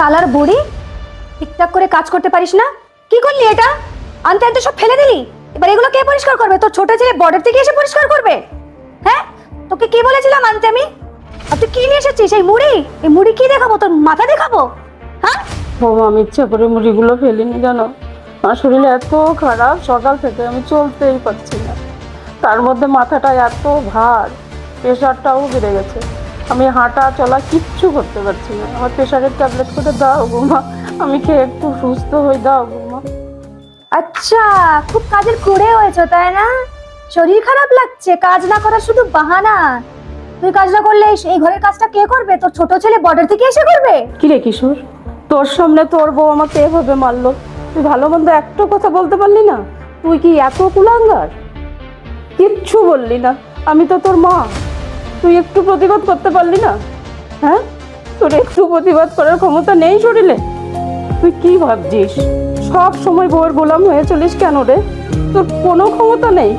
শালার বুড়ি, ঠিকঠাক করে কাজ করতে পারিস না? কি করলি এটা? আনতে আনতে সব ফেলে দিলি। এবার এগুলো কে পরিষ্কার করবে? তোর ছোট ছেলে বর্ডার থেকে এসে পরিষ্কার করবে? হ্যাঁ, তোকে কি বলেছিলাম আনতে আমি? আর তুই কি নিয়ে এসেছিস? এই মুড়ি? এই মুড়ি কি দেখাবো? তোর মাথা দেখাবো? হ্যাঁ বাবা, আমি ইচ্ছা করে মুড়িগুলো ফেলিনি, জানো? আমার শরীর এত খারাপ, সকাল থেকে আমি চলতেই পারছি না। তার মধ্যে মাথাটা এত ভার, প্রেশারটাও বেড়ে গেছে। আমি হাঁটা চলা কিচ্ছু করতে পারছি না। আমার প্রেশারের ট্যাবলেট করে দাও বৌমা, আমি খেয়ে একটু সুস্থ হয়ে দাও বৌমা। আচ্ছা, খুব কাজের কুড়ে হয়েছে তাই না? শরীর খারাপ লাগছে, কাজ না করার শুধু বাহানা। তুই কাজ না করলে এই ঘরের কাজটা কে করবে? তোর ছোট ছেলে বর্ডার থেকে এসে করবে? কি রে কিশোর, তোর সামনে তোর বউ আমাকে এভাবে মারলো, তুই ভালো মন্দ একটা কথা বলতে পারলি না? তুই কি এত কুলাঙ্গার? কিচ্ছু বললি না। আমি তো তোর মা, তুই একটু প্রতিবাদ করতে পারলি না? হ্যাঁ, তোর একটু প্রতিবাদ করার ক্ষমতা নেই শরীরে? তুই কি ভাবছিস সব সময় বউয়ের গোলাম হয়ে চলিস কেন রে? তোর কোনো ক্ষমতা নেই।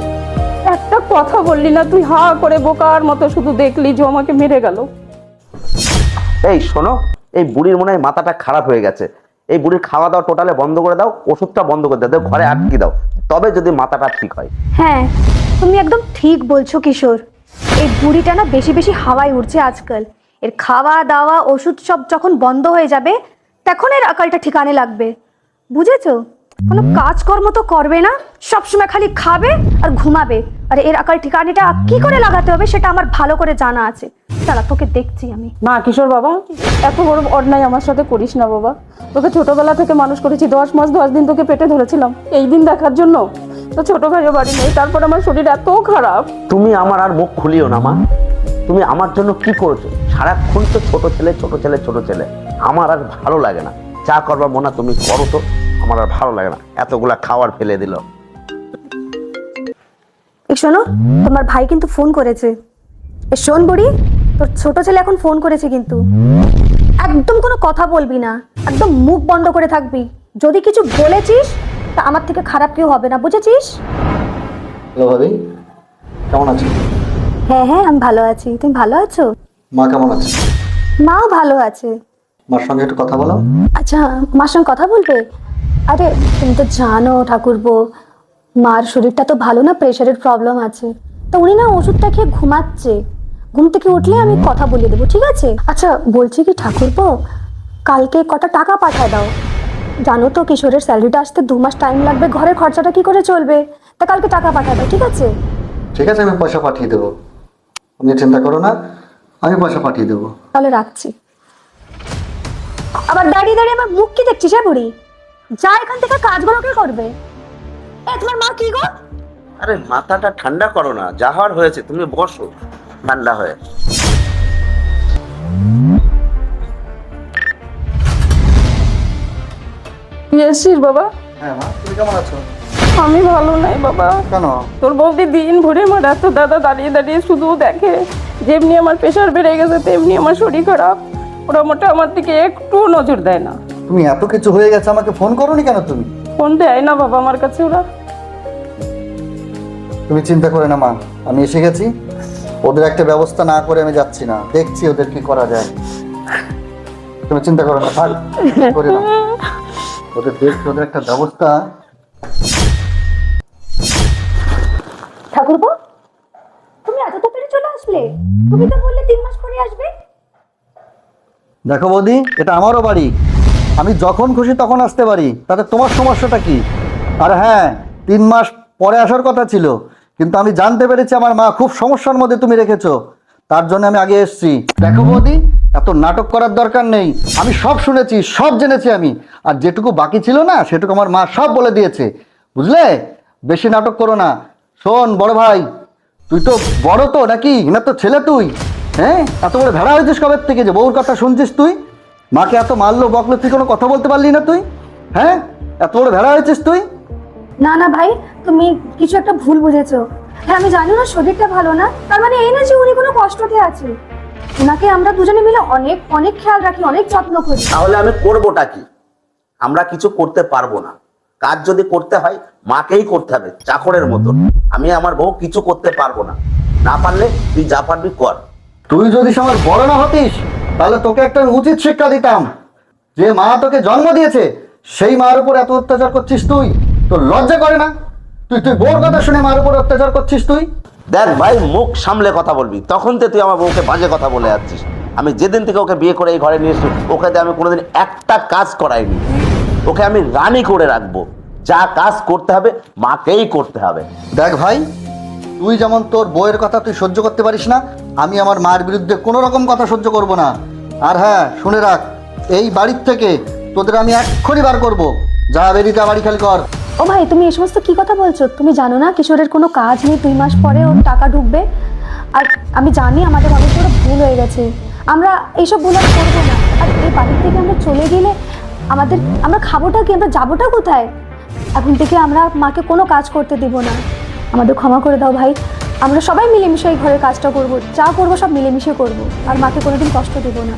একটা কথা বললি না, তুই হা করে বোকার মতো শুধু দেখলি যে আমাকে মেরে গেল। এই শোনো, এই বুড়ির মনে হয় মাথাটা খারাপ হয়ে গেছে। এই বুড়ির খাওয়া দাওয়া টোটালে বন্ধ করে দাও, ওষুধটা বন্ধ করে দাও, ঘরে আটকে দাও, তবে যদি মাথাটা ঠিক হয়। হ্যাঁ, তুমি একদম ঠিক বলছো কিশোর। এই বুড়িটা না বেশি বেশি হাওয়ায় উঠছে আজকাল। এর খাওয়া দাওয়া ওষুধ সব যখন বন্ধ হয়ে যাবে, তখন এর আকালটা ঠিকানে লাগবে। বুঝেছো? কোনো কাজকর্ম তো করবে না, সবসময় খালি খাবে আর ঘুমাবে। আর এর আকাল ঠিকানিটা কি করে লাগাতে হবে সেটা আমার ভালো করে জানা আছে। দাঁড়া, তোকে দেখছি আমি। না কিশোর বাবা, এত বড় অন্যায় আমার সাথে করিস না বাবা। তোকে ছোটবেলা থেকে মানুষ করেছি, 10 মাস 10 দিন তোকে পেটে ধরেছিলাম এই দিন দেখার জন্য। তো ছোট ভাইও বাড়ি নেই, তারপর আমার শরীর এত খারাপ। তুমি আমার আর মুখ খুলিও না মা। তুমি আমার জন্য কি করেছো? সারাক্ষণ তো ছোট ছেলে ছোট ছেলে ছোট ছেলে। আমার আর ভালো লাগে না। চা করবার মনে তুমি করো তো, আমার আর ভালো লাগে না। এতগুলা খাবার ফেলে দিল। এই শোনো, তোমার ভাই কিন্তু ফোন করেছে। এ শোন বুড়ি, তোর ছোট ছেলে এখন ফোন করেছে কিন্তু। একদম কোনো কথা বলবি না, একদম মুখ বন্ধ করে থাকবি। যদি কিছু বলেছিস তা আমার থেকে খারাপ কেউ হবে না, বুঝেছিস? হ্যালো ভাবি, কেমন আছো? হ্যাঁ হ্যাঁ, আমি ভালো আছি। তুমি ভালো আছো? মা কেমন আছে? মাও ভালো আছে। মার সঙ্গে একটু কথা বলো। আচ্ছা, মার সঙ্গে কথা বলবে? আরে তুমি তো জানো ঠাকুরপো, মার শরীরটা তো ভালো না, প্রেশারের প্রবলেম আছে। তো উনি না ওষুধটা খেয়ে ঘুমাচ্ছে। ঘুম থেকে উঠলে আমি কথা বলিয়ে দেবো, ঠিক আছে? আচ্ছা বলছি কি ঠাকুরপো, কালকে কটা টাকা পাঠায় দাও। জানো তো কিশোরের স্যালারিটা আসতে 2 মাস টাইম লাগবে, ঘরের খরচাটা কি করে চলবে? তা কালকে টাকা পাঠায় দাও, ঠিক আছে? ঠিক আছে, আমি পয়সা পাঠিয়ে দেবো, তুমি চিন্তা করো না, আমি পয়সা পাঠিয়ে দেবো। তাহলে রাখছি। আবার দাঁড়িয়ে দাঁড়িয়ে আমার মুখ কি দেখছিস? হ্যাঁ বুড়ি, যা এখান থেকে, কাজগুলো কে করবে? এ তোমার মা কি গো? আরে মাথাটা ঠান্ডা করো না, যা হওয়ার হয়েছে, তুমি বসো ঠান্ডা হয়ে। এসছিস বাবা? হ্যাঁ মা, তুমি কেমন আছো? আমি ভালো নাই বাবা। কেন? তোর বৌদি দিন ভরে আমার এত দাদা দাঁড়িয়ে দাঁড়িয়ে শুধু দেখে, যেমনি আমার প্রেশার বেড়ে গেছে তেমনি আমার শরীর খারাপ। ওরা মোটা আমার দিকে একটু নজর দেয় না। তুমি এত কিছু হয়ে গেছে, আমাকে ফোন করোনি কেন তুমি? ফোন দেয় না বাবা আমার কাছে ওরা। তুমি চিন্তা করে না মা, আমি এসে গেছি। ওদের একটা ব্যবস্থা না করে আমি যাচ্ছি না, দেখছি ওদের কি করা যায়। তুমি চিন্তা করো না, থাক করে না, ওদের দেখছি, ওদের একটা ব্যবস্থা। ঠাকুরপো, তুমি এত তাড়াতাড়ি চলে আসলে? তুমি তো বললে 3 মাস পরে আসবে। দেখো বৌদি, এটা আমারও বাড়ি, আমি যখন খুশি তখন আসতে পারি, তাতে তোমার সমস্যাটা কি? আর হ্যাঁ, 3 মাস পরে আসার কথা ছিল, কিন্তু আমি জানতে পেরেছি আমার মা খুব সমস্যার মধ্যে তুমি রেখেছো, তার জন্য আমি আগে এসেছি। দেখো বৌদি, এত নাটক করার দরকার নেই, আমি সব শুনেছি, সব জেনেছি আমি। আর যেটুকু বাকি ছিল না সেটুকু আমার মা সব বলে দিয়েছে, বুঝলে? বেশি নাটক করো না। শোন বড় ভাই, তুই তো বড় তো নাকি না, তো ছেলে তুই? হ্যাঁ, এত বড় ভেড়া হয়েছিস কবে থেকে যে বউর কথা শুনছিস তুই? মাকে এত মারলো বকলো, তুই কোনো কথা বলতে পারলি না তুই? হ্যাঁ, এত বড় ভেড়া হয়েছিস তুই? না না ভাই, তুমি কিছু একটা ভুল বুঝেছো। হ্যাঁ, আমি জানি না শরীরটা ভালো না, তার মানে এই না যে উনি কোনো কষ্টতে আছে। ওনাকে আমরা দুজনে মিলে অনেক অনেক খেয়াল রাখি, অনেক যত্ন করি। তাহলে আমি করবোটা কি? আমরা কিছু করতে পারবো না। কাজ যদি করতে হয় মাকেই করতে হবে, চাকরের মতো। আমি আমার বউ কিছু করতে পারবো না। না পারলে তুই যা পারবি কর। তুই যদি আমার বড় না হতিস তাহলে তোকে একটা উচিত শিক্ষা দিতাম। যে মা তোকে জন্ম দিয়েছে সেই মার উপর এত অত্যাচার করছিস তুই? তোর লজ্জা করে না? তুই তুই বোর কথা শুনে মার উপর অত্যাচার করছিস তুই? দেখ ভাই, মুখ সামলে কথা বলবি। তখন তো তুই আমার বউকে বাজে কথা বলে যাচ্ছিস। আমি যেদিন থেকে ওকে বিয়ে করে এই ঘরে নিয়ে এসেছি, ওকে দিয়ে আমি কোনোদিন একটা কাজ করাইনি। ওকে আমি রানী করে রাখবো। যা কাজ করতে হবে মাকেই করতে হবে। দেখ ভাই, তুই যেমন তোর বউয়ের কথা তুই সহ্য করতে পারিস না, আমি আমার মার বিরুদ্ধে কোনো রকম কথা সহ্য করব না। আর হ্যাঁ, শুনে রাখ, এই বাড়ির থেকে তোদের আমি এক্ষুনি বার করবো। যা বেরিয়ে বাড়ি খালি কর। ও ভাই, তুমি এই সমস্ত কি কথা বলছো? তুমি জানো না কিশোরের কোনো কাজ নেই, 2 মাস পরে ওর টাকা ঢুকবে। আর আমি জানি আমাদের অনেক বড় ভুল হয়ে গেছে, আমরা এইসব ভুল আর করবো না। আর এই বাড়ির থেকে আমরা চলে গেলে আমরা খাবোটা কি, আমরা যাবোটা কোথায়? এখন থেকে আমরা মাকে কোনো কাজ করতে দিব না। আমাদের ক্ষমা করে দাও ভাই, আমরা সবাই মিলেমিশে এই ঘরের কাজটা করবো, যা করবো সব মিলেমিশে করবো, আর মাকে কোনোদিন কষ্ট দেবো না।